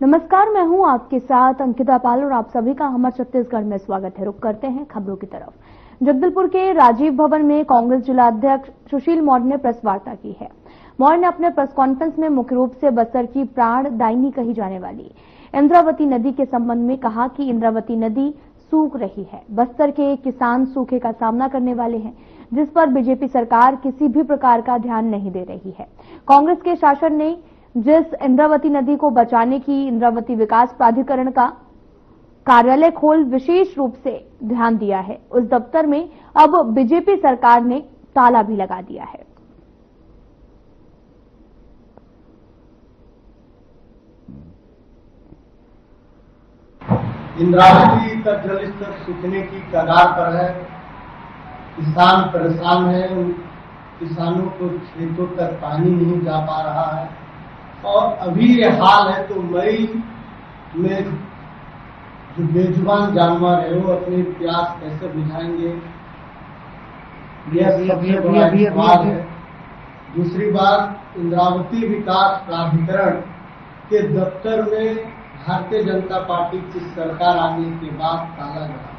नमस्कार, मैं हूं आपके साथ अंकिता पाल और आप सभी का हमर छत्तीसगढ़ में स्वागत है। रुक करते हैं खबरों की तरफ। जगदलपुर के राजीव भवन में कांग्रेस जिलाध्यक्ष सुशील मौर्य ने प्रेस वार्ता की है। मौर्य ने अपने प्रेस कॉन्फ्रेंस में मुख्य रूप से बस्तर की प्राणदायिनी कही जाने वाली इंद्रावती नदी के संबंध में कहा कि इंद्रावती नदी सूख रही है। बस्तर के किसान सूखे का सामना करने वाले हैं, जिस पर बीजेपी सरकार किसी भी प्रकार का ध्यान नहीं दे रही है। कांग्रेस के शासन ने जिस इंद्रावती नदी को बचाने की इंद्रावती विकास प्राधिकरण का कार्यालय खोल विशेष रूप से ध्यान दिया है, उस दफ्तर में अब बीजेपी सरकार ने ताला भी लगा दिया है। इंद्रावती का जल स्तर सूखने की कगार पर है। किसान परेशान है, किसानों को खेतों तक पानी नहीं जा पा रहा है और अभी ये हाल है तो मई में जो बेजुबान जानवर है वो अपनी प्यास कैसे बुझाएंगे, यह सबसे बड़ा सवाल है। दूसरी बात, इंद्रावती विकास प्राधिकरण के दफ्तर में भारतीय जनता पार्टी की सरकार आने के बाद ताला लगा।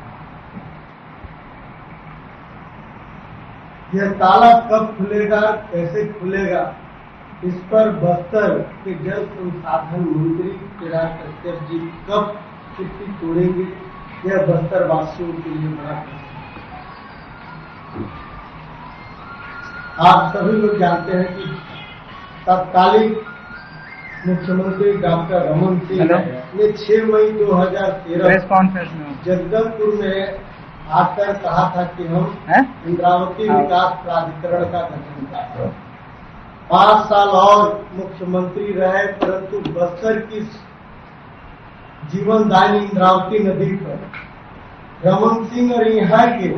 यह ताला कब खुलेगा, कैसे खुलेगा, इस पर बस्तर के जल संसाधन मंत्री चिराग कश्यप जी कब चिट्ठी तोड़ेंगे, यह बस्तर वासियों के लिए बड़ा प्रश्न। आप सभी लोग जानते हैं कि तत्कालीन मुख्यमंत्री डॉक्टर रमन सिंह ने 6 मई 2013 जगदलपुर में आकर कहा था कि हम इंद्रावती विकास प्राधिकरण का गठन करें। 5 साल और मुख्यमंत्री रहे, परंतु बस्तर की जीवनदायिनी इंद्रावती नदी पर रमन सिंह और यहाँ के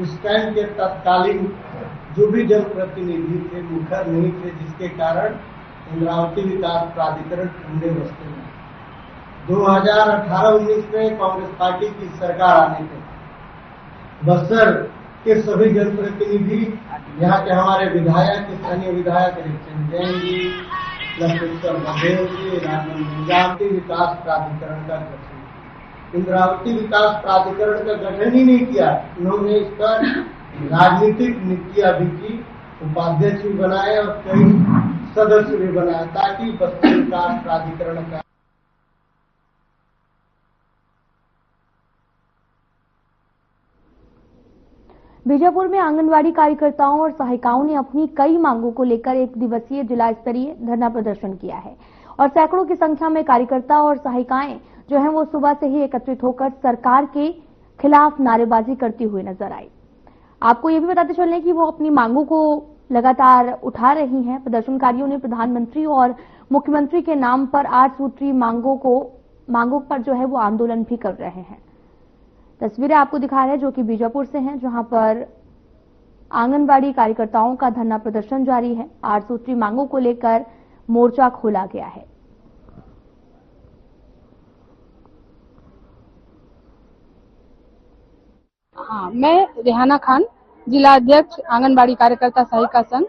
उस टाइम के तत्कालीन जो भी जनप्रतिनिधि थे मुखर नहीं थे, जिसके कारण इंद्रावती विकास प्राधिकरण ठंडे बस्ते में 2018-19 में कांग्रेस पार्टी की सरकार आने के बस्तर के सभी जनप्रतिनिधि, यहाँ के हमारे विधायक, स्थानीय विधायक रिक्चन जैन जी, लक्ष्मेश्वर बघेल जी, इंद्रावती विकास प्राधिकरण का गठन, इंद्रावती विकास प्राधिकरण का गठन ही नहीं किया। उन्होंने इस पर राजनीतिक नीतियां भी की, उपाध्यक्ष भी बनाए और कई सदस्य भी बनाए, ताकि बस्तर विकास प्राधिकरण का बीजापुर में आंगनवाड़ी कार्यकर्ताओं और सहायिकाओं ने अपनी कई मांगों को लेकर एक दिवसीय जिला स्तरीय धरना प्रदर्शन किया है और सैकड़ों की संख्या में कार्यकर्ता और सहायिकाएं जो हैं वो सुबह से ही एकत्रित होकर सरकार के खिलाफ नारेबाजी करती हुई नजर आई। आपको ये भी बताते चलें कि वो अपनी मांगों को लगातार उठा रही हैं। प्रदर्शनकारियों ने प्रधानमंत्री और मुख्यमंत्री के नाम पर 8 सूत्री मांगों पर जो है वो आंदोलन भी कर रहे हैं। तस्वीरें आपको दिखा रहे हैं जो कि बीजापुर से हैं, जहां पर आंगनबाड़ी कार्यकर्ताओं का धरना प्रदर्शन जारी है। 8 सूत्री मांगों को लेकर मोर्चा खोला गया है। हाँ, मैं रेहाना खान, जिला अध्यक्ष आंगनबाड़ी कार्यकर्ता सहायिका संघ।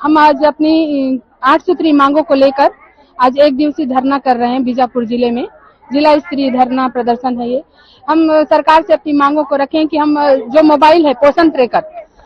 हम आज अपनी 8 सूत्री मांगों को लेकर आज एक दिवसीय धरना कर रहे हैं। बीजापुर जिले में जिला स्तरीय धरना प्रदर्शन है ये। हम सरकार से अपनी मांगों को रखें कि हम जो मोबाइल है पोषण ट्रैकर,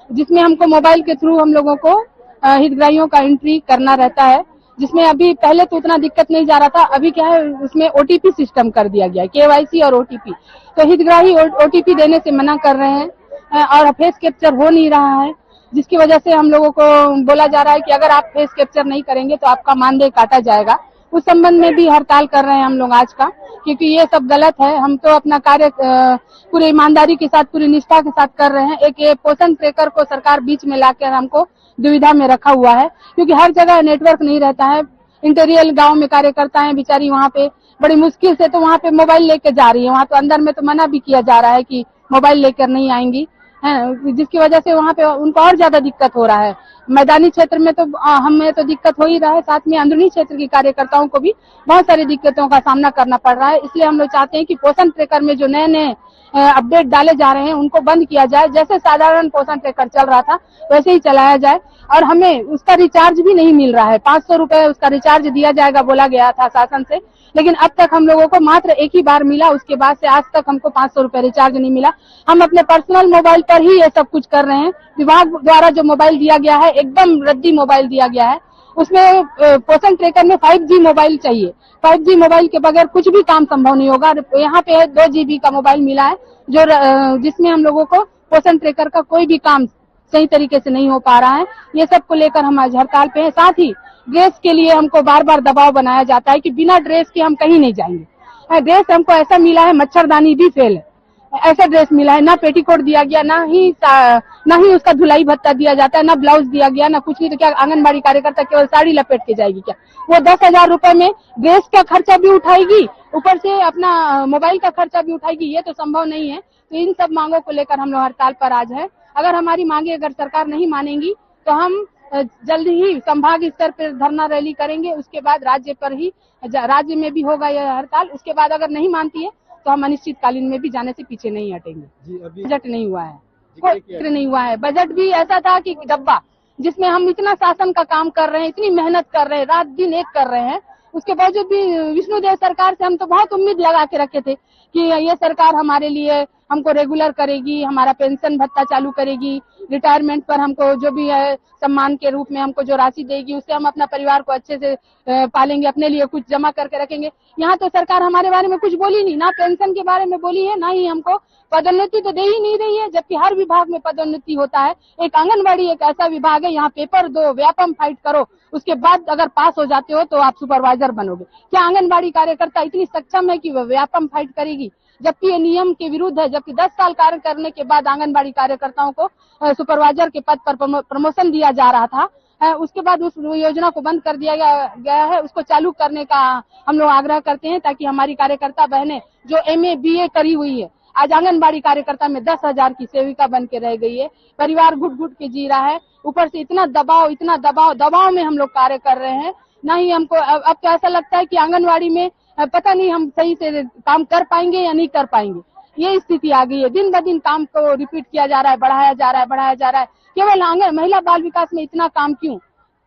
जिसमें हमको मोबाइल के थ्रू हम लोगों को हितग्राहियों का एंट्री करना रहता है, जिसमें अभी पहले तो उतना दिक्कत नहीं जा रहा था, अभी क्या है उसमें ओटीपी सिस्टम कर दिया गया है, केवाईसी और ओटीपी। तो हितग्राही ओटीपी देने से मना कर रहे हैं और फेस कैप्चर हो नहीं रहा है, जिसकी वजह से हम लोगों को बोला जा रहा है कि अगर आप फेस कैप्चर नहीं करेंगे तो आपका मानदेय काटा जाएगा। उस संबंध में भी हड़ताल कर रहे हैं हम लोग आज का, क्योंकि ये सब गलत है। हम तो अपना कार्य पूरी ईमानदारी के साथ, पूरी निष्ठा के साथ कर रहे हैं। एक ये पोषण ट्रैकर को सरकार बीच में लाकर हमको दुविधा में रखा हुआ है, क्योंकि हर जगह नेटवर्क नहीं रहता है। इंटीरियर गांव में कार्यकर्ता है बेचारी, वहाँ पे बड़ी मुश्किल से तो वहाँ पे मोबाइल लेकर जा रही है। वहाँ तो अंदर में तो मना भी किया जा रहा है कि मोबाइल लेकर नहीं आएंगी, है, जिसकी वजह से वहाँ पे उनको और ज्यादा दिक्कत हो रहा है। मैदानी क्षेत्र में तो हमें तो दिक्कत हो ही रहा है, साथ में अंदरूनी क्षेत्र के कार्यकर्ताओं को भी बहुत सारी दिक्कतों का सामना करना पड़ रहा है। इसलिए हम लोग चाहते हैं कि पोषण ट्रैकर में जो नए नए अपडेट डाले जा रहे हैं उनको बंद किया जाए। जैसे साधारण पोषण ट्रैकर चल रहा था वैसे ही चलाया जाए, और हमें उसका रिचार्ज भी नहीं मिल रहा है। 500 रुपए उसका रिचार्ज दिया जाएगा बोला गया था शासन से, लेकिन अब तक हम लोगों को मात्र एक ही बार मिला। उसके बाद से आज तक हमको 500 रुपए रिचार्ज नहीं मिला। हम अपने पर्सनल मोबाइल पर ही ये सब कुछ कर रहे हैं। विभाग द्वारा जो मोबाइल दिया गया है एकदम रद्दी मोबाइल दिया गया है। उसमें पोषण ट्रैकर में 5G मोबाइल चाहिए। 5G मोबाइल के बगैर कुछ भी काम संभव नहीं होगा। यहाँ पे 2 GB का मोबाइल मिला है जो जिसमें हम लोगों को पोषण ट्रैकर का कोई भी काम सही तरीके से नहीं हो पा रहा है। ये सब को लेकर हम आज हड़ताल पे हैं। साथ ही ड्रेस के लिए हमको बार बार दबाव बनाया जाता है कि बिना ड्रेस के हम कहीं नहीं जाएंगे। ड्रेस हमको ऐसा मिला है, मच्छरदानी भी फेल है, ऐसा ड्रेस मिला है। ना पेटीकोट दिया गया, ना ही उसका धुलाई भत्ता दिया जाता है, ना ब्लाउज दिया गया, ना कुछ नहीं। तो क्या आंगनबाड़ी कार्यकर्ता केवल साड़ी लपेट के जाएगी क्या? वो 10,000 रुपए में ड्रेस का खर्चा भी उठाएगी, ऊपर से अपना मोबाइल का खर्चा भी उठाएगी? ये तो संभव नहीं है। तो इन सब मांगों को लेकर हम लोग हड़ताल पर आज है। अगर हमारी मांगे अगर सरकार नहीं मानेंगी तो हम जल्द ही संभाग स्तर पर धरना रैली करेंगे। उसके बाद राज्य में भी होगा यह हड़ताल। उसके बाद अगर नहीं मानती है तो हम अनिश्चितकालीन में भी जाने से पीछे नहीं हटेंगे। बजट नहीं हुआ है, कोई जिक्र नहीं हुआ है। बजट भी ऐसा था कि डब्बा, जिसमें हम इतना शासन का काम कर रहे हैं, इतनी मेहनत कर रहे हैं, रात दिन एक कर रहे हैं, उसके बावजूद भी विष्णुदेव सरकार से हम तो बहुत उम्मीद लगा के रखे थे कि ये सरकार हमारे लिए हमको रेगुलर करेगी, हमारा पेंशन भत्ता चालू करेगी, रिटायरमेंट पर हमको जो भी है सम्मान के रूप में हमको जो राशि देगी उससे हम अपना परिवार को अच्छे से पालेंगे, अपने लिए कुछ जमा करके रखेंगे। यहाँ तो सरकार हमारे बारे में कुछ बोली नहीं, ना पेंशन के बारे में बोली है, ना ही हमको पदोन्नति तो दे ही नहीं रही है, जबकि हर विभाग में पदोन्नति होता है। एक आंगनबाड़ी एक ऐसा विभाग है, यहाँ पेपर दो, व्यापम फाइट करो, उसके बाद अगर पास हो जाते हो तो आप सुपरवाइजर बनोगे। क्या आंगनबाड़ी कार्यकर्ता इतनी सक्षम है कि वह व्यापम फाइट करेगी? जबकि ये नियम के विरुद्ध है। जबकि 10 साल कार्य करने के बाद आंगनबाड़ी कार्यकर्ताओं को सुपरवाइजर के पद पर प्रमोशन दिया जा रहा था, उसके बाद उस योजना को बंद कर दिया गया है। उसको चालू करने का हम लोग आग्रह करते हैं, ताकि हमारी कार्यकर्ता बहनें जो MA BA करी हुई है, आज आंगनबाड़ी कार्यकर्ता में 10,000 की सेविका बन के रह गई है। परिवार घुट घुट के जी रहा है, ऊपर से इतना दबाव में हम लोग कार्य कर रहे हैं। ना ही हमको अब तो ऐसा लगता है कि आंगनबाड़ी में पता नहीं हम सही से काम कर पाएंगे या नहीं कर पाएंगे, ये स्थिति आ गई है। दिन ब दिन काम को रिपीट किया जा रहा है, बढ़ाया जा रहा है। केवल महिला बाल विकास में इतना काम क्यों,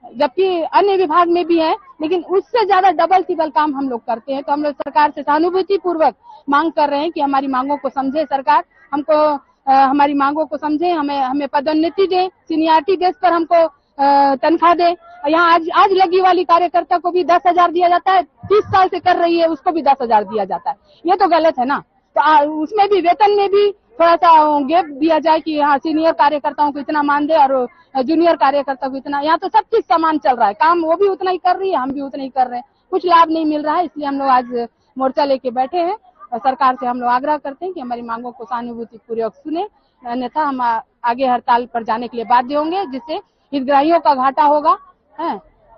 जबकि अन्य विभाग में भी है, लेकिन उससे ज्यादा डबल ट्रिपल काम हम लोग करते हैं। तो हम लोग सरकार से सहानुभूति पूर्वक मांग कर रहे हैं कि हमारी मांगों को समझे सरकार, हमको हमारी मांगों को समझे, हमें पदोन्नति दे, सीनियरिटी बेस पर हमको तनख्वाह दे। यहाँ आज लगी वाली कार्यकर्ता को भी 10,000 दिया जाता है, 30 साल से कर रही है उसको भी 10,000 दिया जाता है। ये तो गलत है ना। तो उसमें भी वेतन में भी थोड़ा सा गैप दिया जाए कि हाँ सीनियर कार्यकर्ताओं को इतना मान दे और जूनियर कार्यकर्ता को इतना। यहाँ तो सब चीज समान चल रहा है, काम वो भी उतना ही कर रही है, हम भी उतना ही कर रहे हैं, कुछ लाभ नहीं मिल रहा है। इसलिए हम लोग आज मोर्चा लेके बैठे हैं और सरकार से हम लोग आग्रह करते हैं कि हमारी मांगों को सहानुभूति पूर्वक सुने, अन्यथा हम आगे हड़ताल पर जाने के लिए बाध्य होंगे, जिससे हितग्राहियों का घाटा होगा।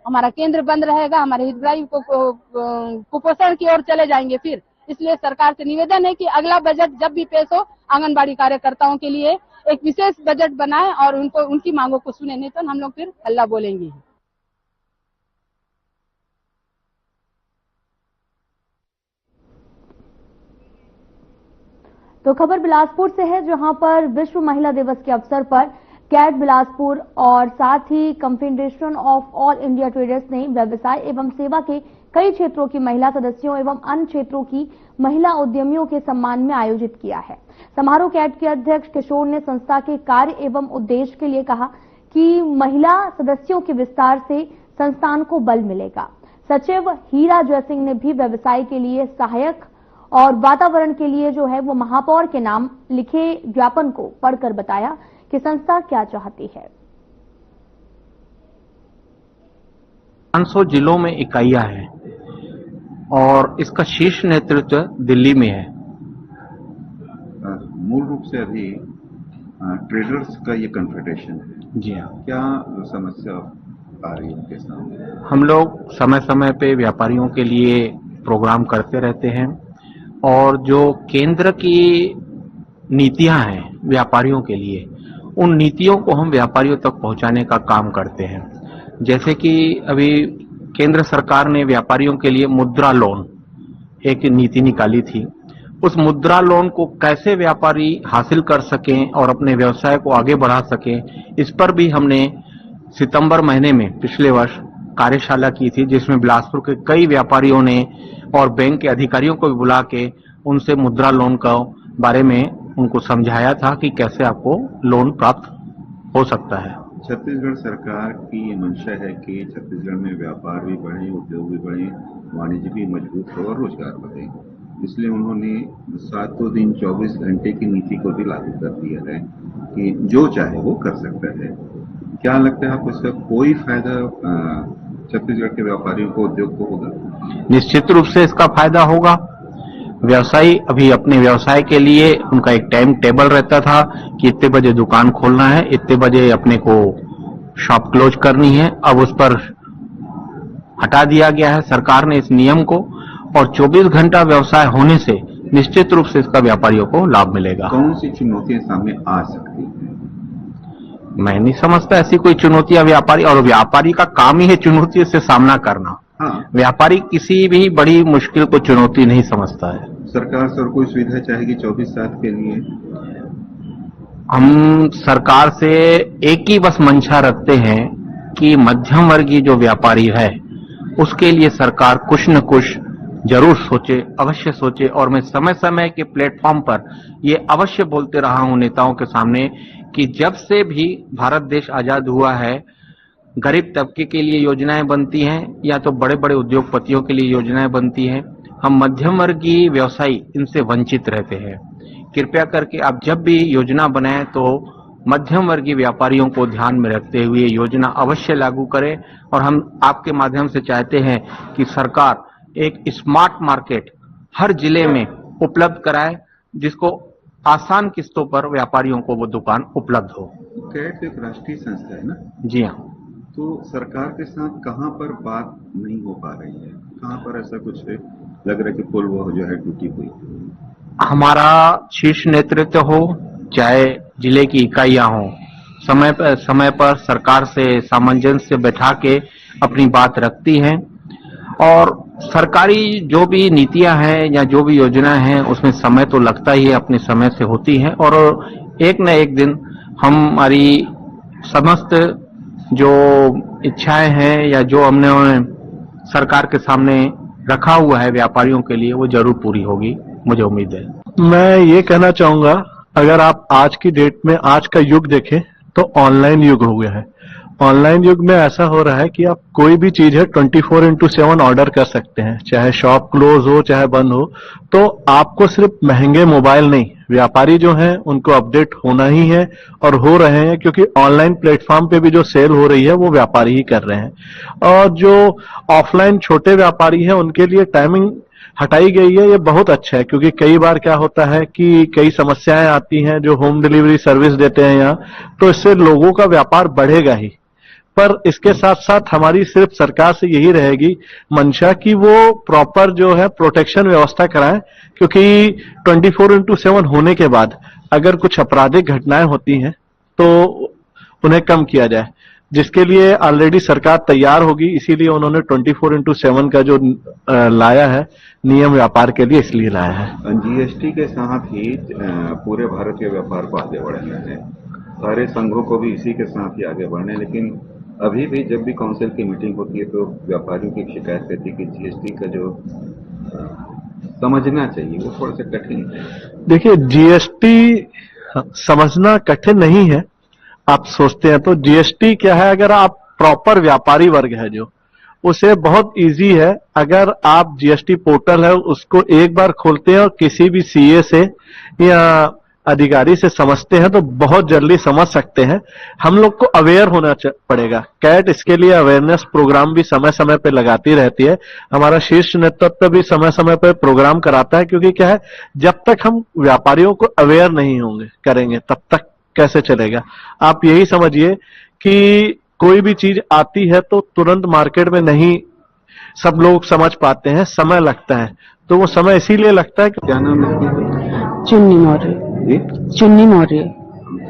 हमारा केंद्र बंद रहेगा, हमारे हितग्राही कुपोषण की ओर चले जाएंगे फिर। इसलिए सरकार से निवेदन है कि अगला बजट जब भी पेश हो, आंगनबाड़ी कार्यकर्ताओं के लिए एक विशेष बजट बनाए और उनकी मांगों को सुने, नहीं तो हम लोग फिर हल्ला बोलेंगे। तो खबर बिलासपुर से है, जहां पर विश्व महिला दिवस के अवसर पर कैट बिलासपुर और साथ ही confederation of all India traders ने व्यवसाय एवं सेवा के कई क्षेत्रों की महिला सदस्यों एवं अन्य क्षेत्रों की महिला उद्यमियों के सम्मान में आयोजित किया है। समारोह कैट के अध्यक्ष किशोर ने संस्था के कार्य एवं उद्देश्य के लिए कहा कि महिला सदस्यों के विस्तार से संस्थान को बल मिलेगा। सचिव हीरा जयसिंह ने भी व्यवसाय के लिए सहायक और वातावरण के लिए जो है वो महापौर के नाम लिखे ज्ञापन को पढ़कर बताया कि संस्था क्या चाहती है। 500 जिलों में इकाइयां हैं और इसका शीर्ष नेतृत्व दिल्ली में है। मूल रूप से अभी ट्रेडर्स का ये कन्फेडरेशन है। जी हाँ। क्या समस्या आ रही है उनके सामने? हम लोग समय समय पे व्यापारियों के लिए प्रोग्राम करते रहते हैं और जो केंद्र की नीतियां हैं व्यापारियों के लिए, उन नीतियों को हम व्यापारियों तक पहुंचाने का काम करते हैं। जैसे कि अभी केंद्र सरकार ने व्यापारियों के लिए मुद्रा लोन एक नीति निकाली थी। उस मुद्रा लोन को कैसे व्यापारी हासिल कर सकें और अपने व्यवसाय को आगे बढ़ा सकें, इस पर भी हमने सितंबर महीने में पिछले वर्ष कार्यशाला की थी, जिसमें बिलासपुर के कई व्यापारियों ने और बैंक के अधिकारियों को भी बुला के उनसे मुद्रा लोन का बारे में उनको समझाया था कि कैसे आपको लोन प्राप्त हो सकता है। छत्तीसगढ़ सरकार की ये मंशा है कि छत्तीसगढ़ में व्यापार भी बढ़े, उद्योग भी बढ़े, वाणिज्य भी मजबूत हो और रोजगार बढ़े। इसलिए उन्होंने 7 दिन 24 घंटे की नीति को भी लागू कर दिया है कि जो चाहे वो कर सकता है। क्या लगता है आपको इसका कोई फायदा छत्तीसगढ़ के व्यापारियों को, उद्योग को होगा? निश्चित रूप से इसका फायदा होगा। व्यवसायी अभी अपने व्यवसाय के लिए उनका एक टाइम टेबल रहता था कि इतने बजे दुकान खोलना है, इतने बजे अपने को शॉप क्लोज करनी है। अब उस पर हटा दिया गया है सरकार ने इस नियम को, और 24 घंटा व्यवसाय होने से निश्चित रूप से इसका व्यापारियों को लाभ मिलेगा। कौन सी चुनौतियां सामने आ सकती हैं? मैं नहीं समझता ऐसी कोई चुनौतियां व्यापारी, और व्यापारी का काम ही है चुनौतियों से सामना करना। हाँ, व्यापारी किसी भी बड़ी मुश्किल को चुनौती नहीं समझता है। सरकार सर कोई सुविधा चाहेगी 24/7 के लिए? हम सरकार से एक ही बस मंशा रखते हैं कि मध्यम वर्गीय जो व्यापारी है उसके लिए सरकार कुछ न कुछ जरूर सोचे, अवश्य सोचे। और मैं समय समय के प्लेटफॉर्म पर ये अवश्य बोलते रहा हूं नेताओं के सामने कि जब से भी भारत देश आजाद हुआ है, गरीब तबके के लिए योजनाएं बनती हैं या तो बड़े बड़े उद्योगपतियों के लिए योजनाएं बनती हैं, हम मध्यम वर्गीय व्यवसायी इनसे वंचित रहते हैं। कृपया करके आप जब भी योजना बनाएं तो मध्यम वर्गीय व्यापारियों को ध्यान में रखते हुए योजना अवश्य लागू करें। और हम आपके माध्यम से चाहते हैं कि सरकार एक स्मार्ट मार्केट हर जिले में उपलब्ध कराए, जिसको आसान किस्तों पर व्यापारियों को वो दुकान उपलब्ध हो। कैट एक राष्ट्रीय संस्था है ना? जी हाँ। तो सरकार के साथ कहाँ पर बात नहीं हो पा रही है? कहाँ पर ऐसा कुछ है? लग रहा है कि पुल वो जो है टूटी हुई है। हमारा शीर्ष नेतृत्व हो, चाहे जिले की इकाइयां हो, समय पर सरकार से सामंजस्य बैठा के अपनी बात रखती हैं। और सरकारी जो भी नीतियां हैं या जो भी योजना हैं उसमें समय तो लगता ही है, अपने समय से होती है। और एक न एक दिन हमारी समस्त जो इच्छाएं हैं या जो हमने सरकार के सामने रखा हुआ है व्यापारियों के लिए, वो जरूर पूरी होगी, मुझे उम्मीद है। मैं ये कहना चाहूंगा, अगर आप आज की डेट में आज का युग देखें तो ऑनलाइन युग हो गया है। ऑनलाइन युग में ऐसा हो रहा है कि आप कोई भी चीज है 24/7 ऑर्डर कर सकते हैं, चाहे शॉप क्लोज हो चाहे बंद हो। तो आपको सिर्फ महंगे मोबाइल नहीं, व्यापारी जो हैं उनको अपडेट होना ही है और हो रहे हैं, क्योंकि ऑनलाइन प्लेटफॉर्म पे भी जो सेल हो रही है वो व्यापारी ही कर रहे हैं। और जो ऑफलाइन छोटे व्यापारी हैं उनके लिए टाइमिंग हटाई गई है, ये बहुत अच्छा है। क्योंकि कई बार क्या होता है कि कई समस्याएं आती हैं, जो होम डिलीवरी सर्विस देते हैं यहाँ, तो इससे लोगों का व्यापार बढ़ेगा ही। पर इसके साथ साथ हमारी सिर्फ सरकार से यही रहेगी मंशा कि वो प्रॉपर जो है प्रोटेक्शन व्यवस्था कराएं, क्योंकि 24/7 होने के बाद अगर कुछ आपराधिक घटनाएं होती हैं तो उन्हें कम किया जाए, जिसके लिए ऑलरेडी सरकार तैयार होगी। इसीलिए उन्होंने 24/7 का जो लाया है नियम व्यापार के लिए, इसलिए लाया है। जीएसटी के साथ ही पूरे भारत के व्यापार को आगे बढ़ाना है, सारे संघों को भी इसी के साथ ही आगे बढ़ना है। लेकिन अभी भी जब भी काउंसिल की मीटिंग होती है तो व्यापारियों की शिकायत रहती है कि जीएसटी का जो समझना चाहिए वो थोड़ा सा कठिन है। देखिए, जीएसटी समझना कठिन नहीं है। आप सोचते हैं तो जीएसटी क्या है, अगर आप प्रॉपर व्यापारी वर्ग है जो, उसे बहुत इजी है। अगर आप जीएसटी पोर्टल है उसको एक बार खोलते हैं और किसी भी सीए से या अधिकारी से समझते हैं तो बहुत जल्दी समझ सकते हैं। हम लोग को अवेयर होना पड़ेगा। कैट इसके लिए अवेयरनेस प्रोग्राम भी समय समय पे लगाती रहती है। हमारा शीर्ष नेतृत्व भी समय समय पे प्रोग्राम कराता है, क्योंकि क्या है, जब तक हम व्यापारियों को अवेयर नहीं होंगे करेंगे तब तक कैसे चलेगा। आप यही समझिए कि कोई भी चीज आती है तो तुरंत मार्केट में नहीं सब लोग समझ पाते हैं, समय लगता है। तो वो समय इसीलिए लगता है कि क्या नाम है? चुन्नी मौर्य। जी? चुन्नी मौर्य।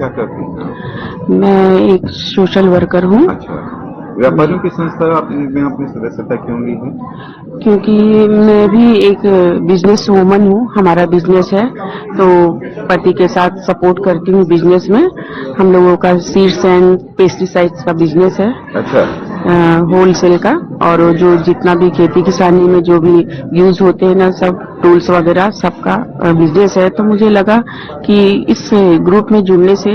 क्या करती हैं? मैं एक सोशल वर्कर हूँ। अच्छा, व्यापारियों की संस्था में अपनी सदस्यता क्यों ली है? क्योंकि मैं भी एक बिजनेस वूमन हूँ, हमारा बिजनेस है, तो पति के साथ सपोर्ट करती हूँ बिजनेस में। हम लोगों का सीड्स एंड पेस्टिसाइड्स का बिजनेस है, अच्छा, होलसेल का, और जो जितना भी खेती किसानी में जो भी यूज होते हैं ना, सब टूल्स वगैरह सबका बिजनेस है। तो मुझे लगा कि इस ग्रुप में जुड़ने से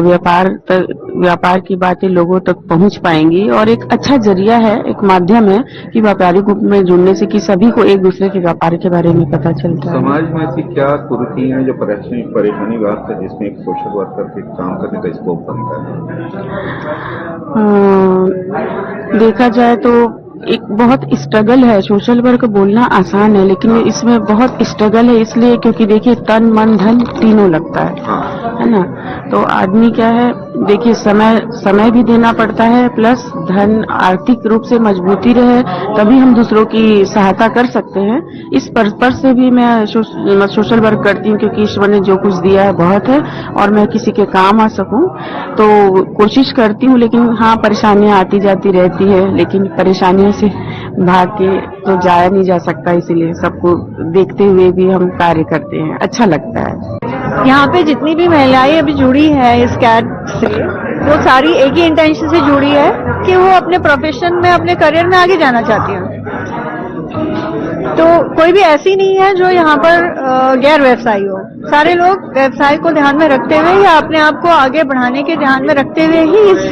व्यापार की बातें लोगों तक पहुंच पाएंगी, और एक अच्छा जरिया है, एक माध्यम है कि व्यापारी ग्रुप में जुड़ने से कि सभी को एक दूसरे के व्यापार के बारे में पता चलता है। समाज में ऐसी क्या कुरीति है जो परेशानी व्याप्त है जिसमें एक सोशल वर्कर के काम करने का स्कोप बनता है? देखा जाए तो एक बहुत स्ट्रगल है। सोशल वर्क बोलना आसान है, लेकिन इसमें बहुत स्ट्रगल है, इसलिए क्योंकि देखिए तन मन धन तीनों लगता है ना। तो आदमी क्या है, देखिए समय भी देना पड़ता है, प्लस धन आर्थिक रूप से मजबूती रहे तभी हम दूसरों की सहायता कर सकते हैं। इस पर्पस से भी मैं सोशल वर्क करती हूँ, क्योंकि ईश्वर ने जो कुछ दिया है बहुत है और मैं किसी के काम आ सकूं, तो कोशिश करती हूँ। लेकिन हाँ, परेशानियां आती जाती रहती है, लेकिन परेशानियों से भाग के तो जाया नहीं जा सकता, इसीलिए सबको देखते हुए भी हम कार्य करते हैं, अच्छा लगता है। यहाँ पे जितनी भी महिलाएं अभी जुड़ी है इस कैट से, वो सारी एक ही इंटेंशन से जुड़ी है कि वो अपने प्रोफेशन में, अपने करियर में आगे जाना चाहती हैं। तो कोई भी ऐसी नहीं है जो यहाँ पर गैर व्यवसायी हो। सारे लोग व्यवसाय को ध्यान में रखते हुए या अपने आप को आगे बढ़ाने के ध्यान में रखते हुए ही इस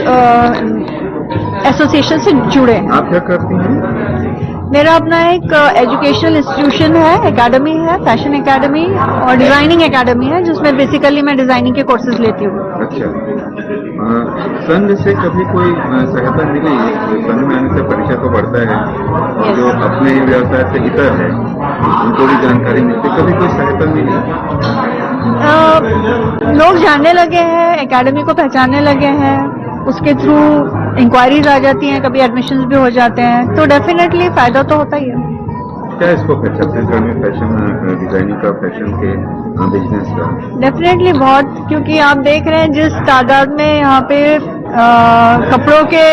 एसोसिएशन से जुड़े हैं। आप क्या करती हैं? मेरा अपना एक एजुकेशनल इंस्टीट्यूशन है, एकेडमी है, फैशन एकेडमी और डिजाइनिंग एकेडमी है, जिसमें बेसिकली मैं डिजाइनिंग के कोर्सेज लेती हूँ। अच्छा, संघ से कभी कोई सहायता मिली? संघ में आने से परिचय तो बढ़ता है, और जो अपने व्यवसाय से इतर है उनको भी जानकारी मिलती है, कभी कोई सहायता मिली? लोग जानने लगे हैं, एकेडमी को पहचानने लगे हैं, उसके थ्रू इंक्वायरीज आ जाती हैं, कभी एडमिशन्स भी हो जाते हैं, तो डेफिनेटली फायदा तो होता ही है। क्या स्कोप है छत्तीसगढ़ में फैशन डिजाइनिंग का, फैशन के बिजनेस का? डेफिनेटली बहुत, क्योंकि आप देख रहे हैं जिस तादाद में यहाँ पे कपड़ों के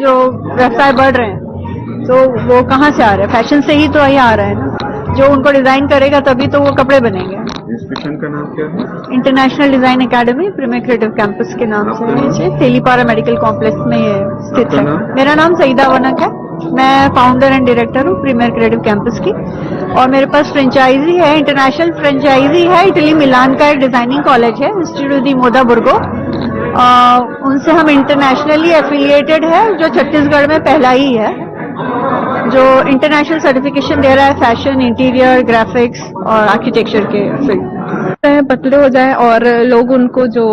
जो व्यवसाय बढ़ रहे हैं, तो वो कहाँ से आ रहे हैं? फैशन से ही तो ये आ रहा है ना। जो उनको डिजाइन करेगा तभी तो वो कपड़े बनेंगे। इंस्टीट्यूशन का नाम क्या है? International design academy, premier creative campus के नाम से नीचे तेलीपारा मेडिकल कॉम्प्लेक्स में ये स्थित है। मेरा नाम सईदा वनक है, मैं फाउंडर एंड डायरेक्टर हूँ प्रीमियर क्रिएटिव कैंपस की, और मेरे पास फ्रेंचाइजी है, इंटरनेशनल फ्रेंचाइजी है, इटली मिलान का एक डिजाइनिंग कॉलेज है, इंस्टीट्यूट दी मोदा बुर्गो। उनसे हम इंटरनेशनली एफिलिएटेड है, जो छत्तीसगढ़ में पहला ही है जो इंटरनेशनल सर्टिफिकेशन दे रहा है फैशन, इंटीरियर, ग्राफिक्स और आर्किटेक्चर के फील्ड। पतले हो जाए और लोग उनको जो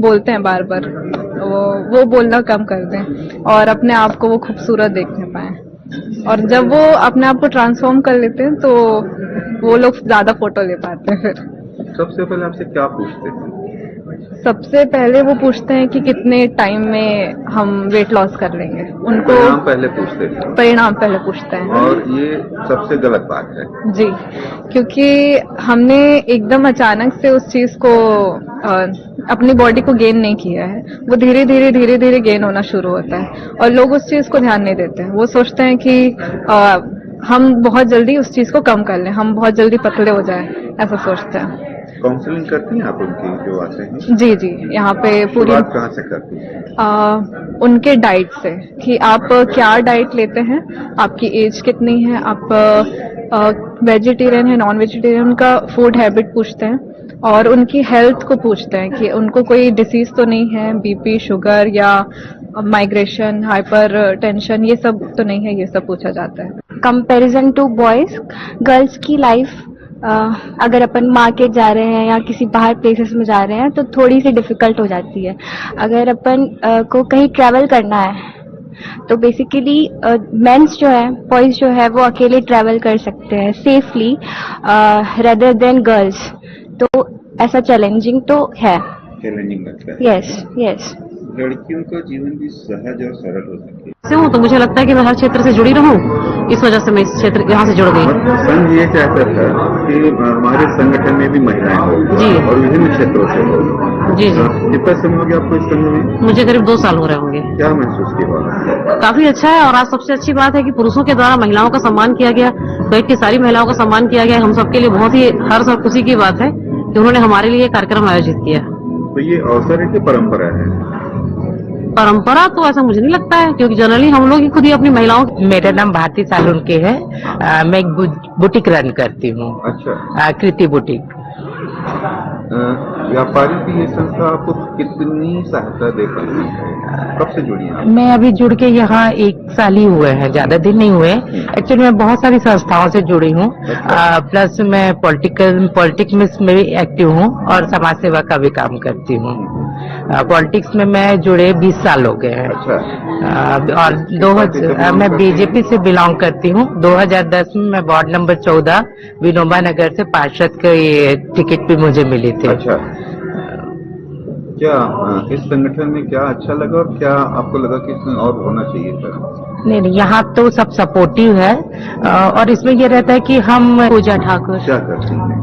बोलते हैं बार बार वो बोलना कम कर दें और अपने आप को वो खूबसूरत देखने पाए, और जब वो अपने आप को ट्रांसफॉर्म कर लेते हैं तो वो लोग ज्यादा फोटो ले पाते हैं। फिर सबसे पहले आपसे क्या पूछते हैं? सबसे पहले वो पूछते हैं कि कितने टाइम में हम वेट लॉस कर लेंगे। उनको परिणाम पहले पूछते हैं? परिणाम पहले पूछते हैं, और ये सबसे गलत बात है जी, क्योंकि हमने एकदम अचानक से उस चीज को अपनी बॉडी को गेन नहीं किया है, वो धीरे धीरे गेन होना शुरू होता है, और लोग उस चीज को ध्यान नहीं देते हैं। वो सोचते हैं कि हम बहुत जल्दी उस चीज को कम कर लें, हम बहुत जल्दी पतले हो जाए, ऐसा सोचते हैं। काउंसलिंग करती हैं आप उनकी जो आते हैं? जी जी, यहाँ पे पूरी बात कहाँ से करती हैं? उनके डाइट से, कि आप क्या डाइट लेते हैं, आपकी एज कितनी है, आप वेजिटेरियन है, नॉन वेजिटेरियन, उनका फूड हैबिट पूछते हैं, और उनकी हेल्थ को पूछते हैं कि उनको कोई डिसीज तो नहीं है, बीपी, शुगर या माइग्रेशन, हाइपर टेंशन, ये सब तो नहीं है, ये सब पूछा जाता है। कंपैरिजन टू बॉयज, गर्ल्स की लाइफ अगर अपन मार्केट जा रहे हैं या किसी बाहर प्लेसेस में जा रहे हैं तो थोड़ी सी डिफिकल्ट हो जाती है। अगर अपन को कहीं ट्रैवल करना है तो बेसिकली मेंस जो है, बॉयज जो है, वो अकेले ट्रैवल कर सकते हैं सेफली रेदर देन गर्ल्स। तो ऐसा चैलेंजिंग तो है। चैलेंजिंग लगता है? Yes yes. लड़कियों का जीवन भी सहज और सरल हो सके तो मुझे लगता है कि मैं हर क्षेत्र से जुड़ी रहूं, इस वजह से मैं इस क्षेत्र यहाँ से जुड़ गई। संघ ये चाहता था कि हमारे संगठन में भी महिलाएं हो जी, और विभिन्न क्षेत्रों से हो, जी जी। कितना समय हो गया आपको इस संघ में? मुझे करीब 2 साल हो रहे होंगे। क्या महसूस किया? काफी अच्छा है, और आज सबसे अच्छी बात है कि पुरुषों के द्वारा महिलाओं का सम्मान किया गया, देश की सारी महिलाओं का सम्मान किया गया। हम सबके लिए बहुत ही हर्ष और खुशी की बात है कि उन्होंने हमारे लिए कार्यक्रम आयोजित किया। तो ये अवसर है कि परंपरा है? परंपरा तो ऐसा मुझे नहीं लगता है, क्योंकि जनरली हम लोग ही खुद ही अपनी महिलाओं। मेरा नाम भारती सालुनके है। मैं एक बुटीक रन करती हूँ। अच्छा। कृति बुटीक। व्यापारी की ये संस्था आपको कितनी सहायता दे पाती है? कब से जुड़ी हैं? मैं अभी जुड़ के यहाँ 1 साल ही हुए हैं, ज्यादा दिन नहीं हुए। एक्चुअली मैं बहुत सारी संस्थाओं से जुड़ी हूँ। प्लस मैं पॉलिटिक्स में भी एक्टिव हूँ और समाज सेवा का भी काम करती हूँ। पॉलिटिक्स में मैं जुड़े 20 साल हो गए हैं। और मैं बीजेपी से बिलोंग करती हूँ। 2010 में मैं वार्ड नंबर 14 विनोबा नगर से पार्षद के टिकट भी मुझे मिली थी। अच्छा। क्या इस संगठन में क्या अच्छा लगा और क्या आपको लगा कि इसमें और होना चाहिए था? नहीं, यहाँ तो सब सपोर्टिव है। और इसमें ये रहता है कि हम पूजा ठाकुर। क्या करती हैं?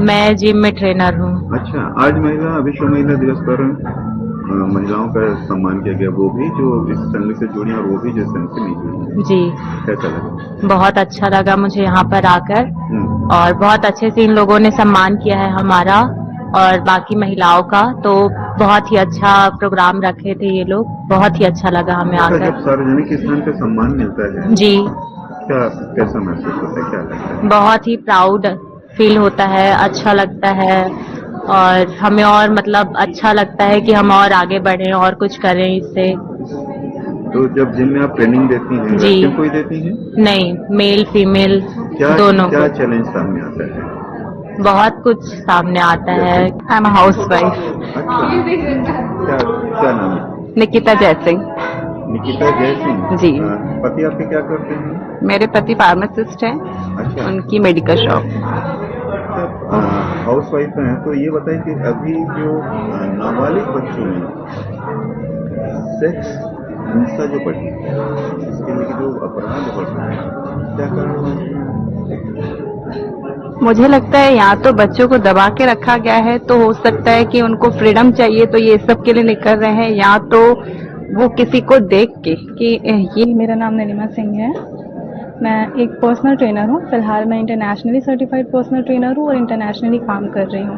मैं जिम में ट्रेनर हूँ। अच्छा। आज विश्व महिला दिवस पर महिलाओं का सम्मान किया गया, वो भी जो इस संघ से जुड़ी और वो भी जो संघ से नहीं जुड़ी। जी। कैसा लगा? बहुत अच्छा लगा मुझे यहाँ पर आकर, और बहुत अच्छे से इन लोगों ने सम्मान किया है हमारा और बाकी महिलाओं का। तो बहुत ही अच्छा प्रोग्राम रखे थे ये लोग, बहुत ही अच्छा लगा हमें आकर। जब सार्वजनिक स्थान पे सम्मान मिलता है जी, कैसा महसूस होता है, क्या लगता है? बहुत ही प्राउड फील होता है, अच्छा लगता है, और हमें और मतलब अच्छा लगता है कि हम और आगे बढ़ें और कुछ करें इससे। तो जब जिम में आप ट्रेनिंग देती हैं, जी, कोई देती हैं? नहीं, मेल फीमेल दोनों। क्या चैलेंज सामने आता है? बहुत कुछ सामने आता है। I am a housewife. क्या नाम है? निकिता जयसिंह। निकिता जयसिंह जी। पति आपके क्या करते हैं? मेरे पति फार्मासिस्ट हैं। अच्छा। उनकी मेडिकल शॉप। हाउस वाइफ हैं, तो ये बताएं कि अभी जो नाबालिग बच्चों में सेक्स हिंसा जो बढ़ी है, इसके लिए जो अपराध बढ़ रहे हैं, क्या कारण है? मुझे लगता है यहाँ तो बच्चों को दबा के रखा गया है, तो हो सकता है कि उनको फ्रीडम चाहिए तो ये सब के लिए निकल रहे हैं। यहाँ तो वो किसी को देख के कि ये। मेरा नाम नलिमा सिंह है। मैं एक पर्सनल ट्रेनर हूँ। फिलहाल मैं इंटरनेशनली सर्टिफाइड पर्सनल ट्रेनर हूँ और इंटरनेशनली काम कर रही हूँ।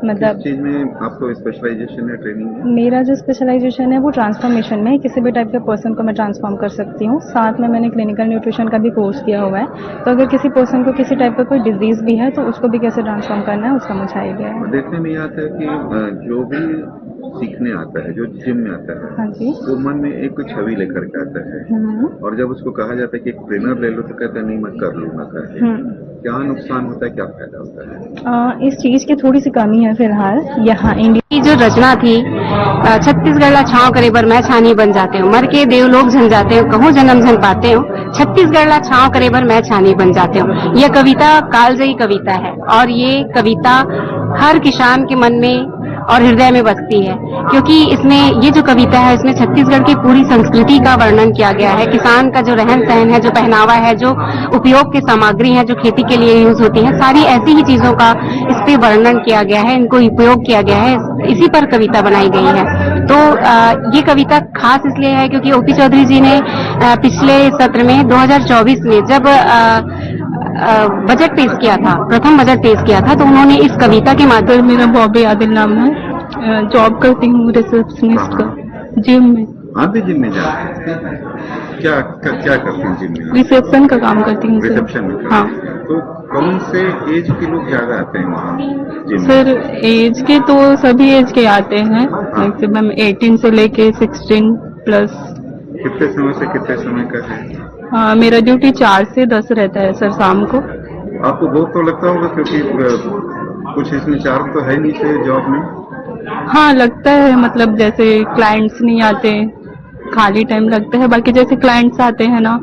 मतलब किस चीज में आपको स्पेशलाइजेशन है, ट्रेनिंग है? मेरा जो स्पेशलाइजेशन है वो ट्रांसफॉर्मेशन में है। किसी भी टाइप के पर्सन को मैं ट्रांसफॉर्म कर सकती हूँ। साथ में मैंने क्लिनिकल न्यूट्रिशन का भी कोर्स किया हुआ है। तो अगर किसी पर्सन को किसी टाइप का कोई डिजीज भी है तो उसको भी कैसे ट्रांसफॉर्म करना है उसका मुझे आइडिया है। देखने में ये आता है कि जो भी सीखने आता है, जो जिम में आता है, हाँ जी, वो मन में एक छवि लेकर के आता है, और जब उसको कहा जाता है कि एक ट्रेनर ले लो तो कहता है नहीं मैं कर लूंगा करके। क्या नुकसान होता है, क्या फायदा होता है? इस चीज की थोड़ी सी कमी है फिलहाल यहाँ इंडिया की। जो रचना थी छत्तीसगढ़ छाँव करे बर मैं छानी बन जाते हो, मर के देवलोक झन जाते हो, कहूँ जन्म झन पाते हो, छत्तीसगढ़ छाँव करे बर मैं छानी बन जाते हो। यह कविता कालजयी कविता है और ये कविता हर किसान के मन में और हृदय में बसती है, क्योंकि इसमें ये जो कविता है इसमें छत्तीसगढ़ की पूरी संस्कृति का वर्णन किया गया है। किसान का जो रहन सहन है, जो पहनावा है, जो उपयोग की सामग्री है, जो खेती के लिए यूज होती है, सारी ऐसी ही चीजों का इस पे वर्णन किया गया है, इनको उपयोग किया गया है, इसी पर कविता बनाई गई है। तो ये कविता खास इसलिए है क्योंकि ओपी चौधरी जी ने पिछले सत्र में 2024 में जब बजट पेश किया था, प्रथम बजट पेश किया था, तो उन्होंने इस कविता के माध्यम। मेरा बॉबी आदिल नाम है। जॉब करती हूँ रिसेप्शनिस्ट का जिम में। आप भी जिम में जाते हैं? क्या करती हैं जिम में? रिसेप्शन का काम करती हूँ। रिसेप्शन में? हाँ। तो कौन से एज के लोग ज्यादा आते हैं वहाँ जिम में? सर एज के तो सभी एज के आते हैं, मैक्सिमम 18 से लेके 16 प्लस। कितने समय से कितने समय का है? मेरा ड्यूटी 4 से 10 रहता है सर शाम को। आपको बहुत तो लगता होगा क्योंकि कुछ इसमें चार्ज तो है नहीं से जॉब में? हाँ लगता है, मतलब जैसे क्लाइंट्स नहीं आते खाली टाइम लगता है, बाकी जैसे क्लाइंट्स आते हैं ना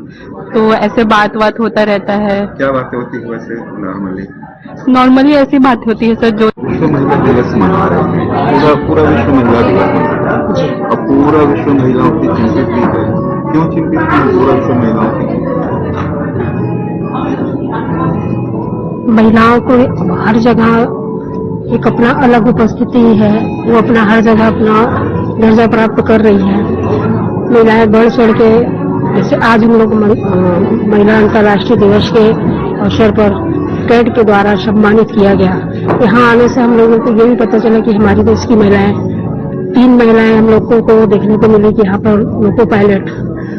तो ऐसे बात होता रहता है। क्या बातें होती है वैसे नॉर्मली ऐसी बात होती है सर। जो विश्व महिला दिवस मना रहे हैं, पूरा विश्व महिला दिवस मना रहा है, अब पूरा विश्व महिलाओं की चिंतित भी है। क्यों चिंतित है पूरा विश्व महिलाओं की? महिलाओं को हर जगह एक अपना अलग उपस्थिति है, वो अपना हर जगह अपना दर्जा प्राप्त कर रही है। महिलाएं बढ़ चढ़ के, जैसे आज हम लोग महिला अंतर्राष्ट्रीय दिवस के अवसर पर कैट के द्वारा सम्मानित किया गया। यहाँ आने से हम लोगों को ये भी पता चला कि हमारे देश की महिलाएं, 3 महिलाएं हम लोगों को देखने को मिली कि यहाँ पर लोको पायलट,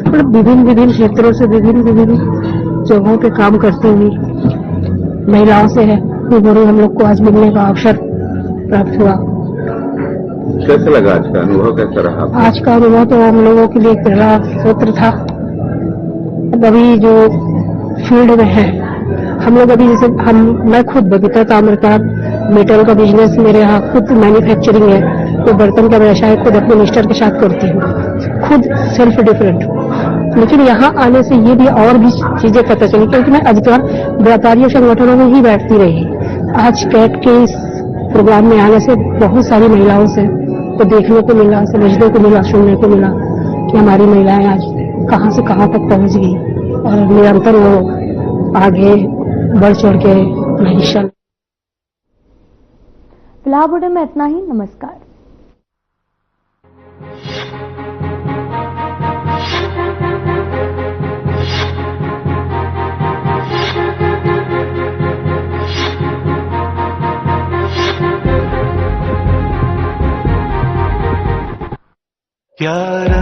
मतलब विभिन्न क्षेत्रों से विभिन्न जगहों पे काम करती हुई महिलाओं से रूबरू हम लोग को आज मिलने का अवसर प्राप्त हुआ। कैसा लगा आज का अनुभव, कैसा रहा? आज का अनुभव तो हम लोगों के लिए एक पहला सत्र था। अभी जो फील्ड में है हम लोग, अभी जैसे मैं खुद बबीता ताम्रकार, मेटल का बिजनेस मेरे यहाँ खुद मैन्युफैक्चरिंग है, तो बर्तन का व्यवसाय खुद अपने मिस्टर के साथ करती हूँ, खुद सेल्फ डिफरेंट। लेकिन यहाँ आने से ये भी और भी चीजें पता चली, क्योंकि मैं अधिकतर व्यापारियों संगठनों में ही बैठती रही। आज कैट के इस प्रोग्राम में आने से बहुत सारी महिलाओं से को देखने को मिला, समझने को मिला, सुनने को मिला कि हमारी महिलाएं आज कहां से कहां तक पहुंच गई और निरंतर वो आगे बढ़ चढ़ के हिस्सा। फिलहाल बुलेटिन में इतना ही। नमस्कार। प्यारा